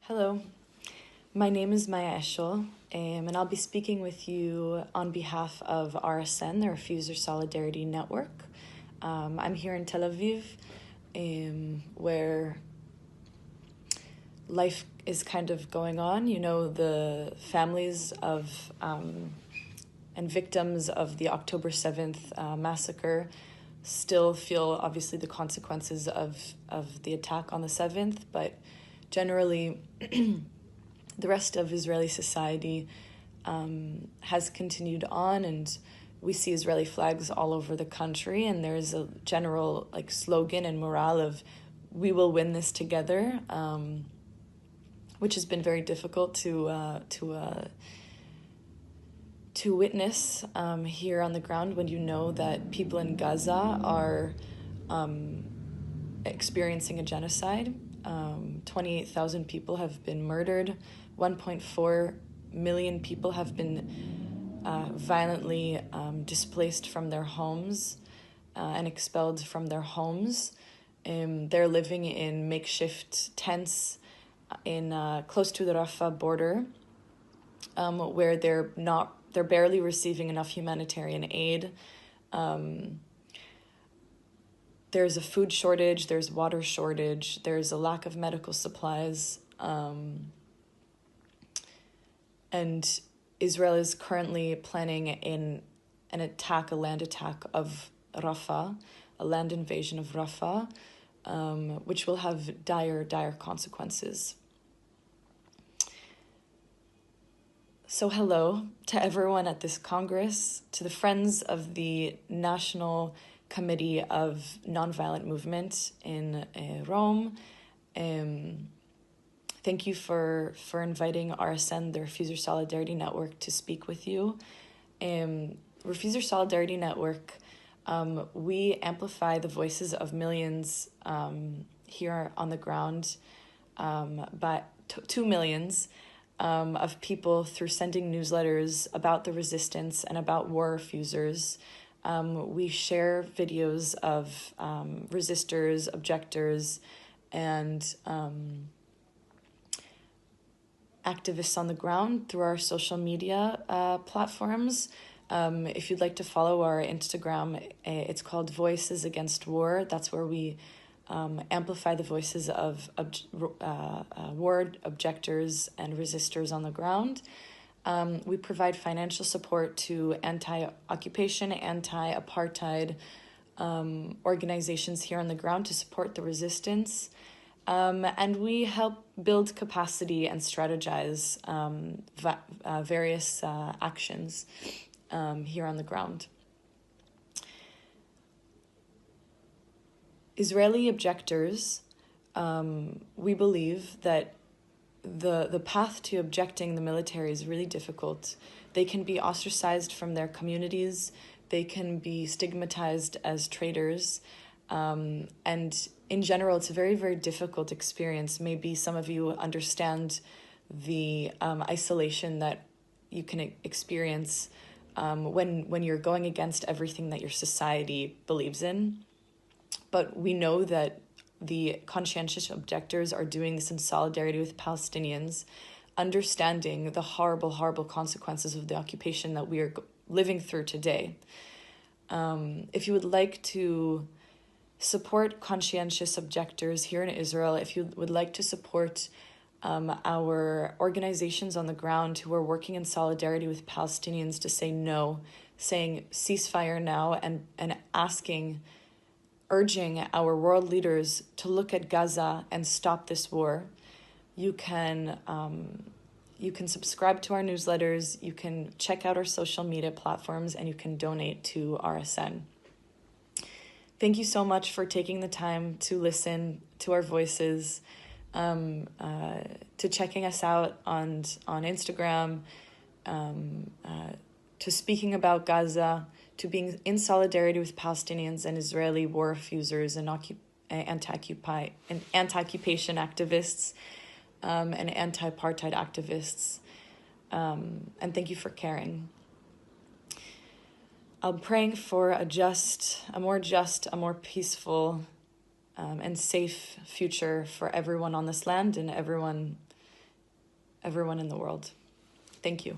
Hello, my name is Eshel, and I'll be speaking with you on behalf of RSN, the Refuser Solidarity Network. I'm here in Tel Aviv, where life is kind of going on. You know, the families of and victims of the October 7th massacre still feel, obviously, the consequences of the attack on the 7th, but generally, the rest of Israeli society has continued on, and we see Israeli flags all over the country, and there's a general slogan and morale of "we will win this together," which has been very difficult to witness here on the ground when you know that people in Gaza are experiencing a genocide. 28,000 people have been murdered. 1.4 million people have been violently displaced from their homes and expelled from their homes. They're living in makeshift tents in close to the Rafah border, where they're barely receiving enough humanitarian aid. There's a food shortage, there's water shortage, there's a lack of medical supplies. And Israel is currently planning a land attack of Rafah, a land invasion of Rafah, which will have dire consequences. So hello to everyone at this Congress, to the friends of the National Committee of Nonviolent Movement in Rome. Thank you for inviting RSN, the Refuser Solidarity Network, to speak with you. Refuser Solidarity Network, we amplify the voices of millions here on the ground, by 2 millions of people through sending newsletters about the resistance and about war refusers. We share videos of resistors, objectors, and activists on the ground through our social media platforms. If you'd like to follow our Instagram, it's called Voices Against War. That's where we amplify the voices of war objectors and resistors on the ground. We provide financial support to anti-occupation, anti-apartheid organizations here on the ground to support the resistance. And we help build capacity and strategize various actions here on the ground. Israeli objectors, we believe that the path to objecting the military is really difficult. They can be ostracized from their communities. They can be stigmatized as traitors. And in general, it's a very, very difficult experience. Maybe some of you understand the isolation that you can experience when you're going against everything that your society believes in. But we know that the conscientious objectors are doing this in solidarity with Palestinians, understanding the horrible, horrible consequences of the occupation that we are living through today. If you would like to support conscientious objectors here in Israel, if you would like to support our organizations on the ground who are working in solidarity with Palestinians to say no, saying ceasefire now, and urging our world leaders to look at Gaza and stop this war, you can subscribe to our newsletters, you can check out our social media platforms, and you can donate to RSN. Thank you so much for taking the time to listen to our voices, to checking us out on Instagram, to speaking about Gaza, to being in solidarity with Palestinians and Israeli war refusers and anti-occupation activists and anti-apartheid activists. And thank you for caring. I'm praying for a more peaceful and safe future for everyone on this land and everyone everyone in the world. Thank you.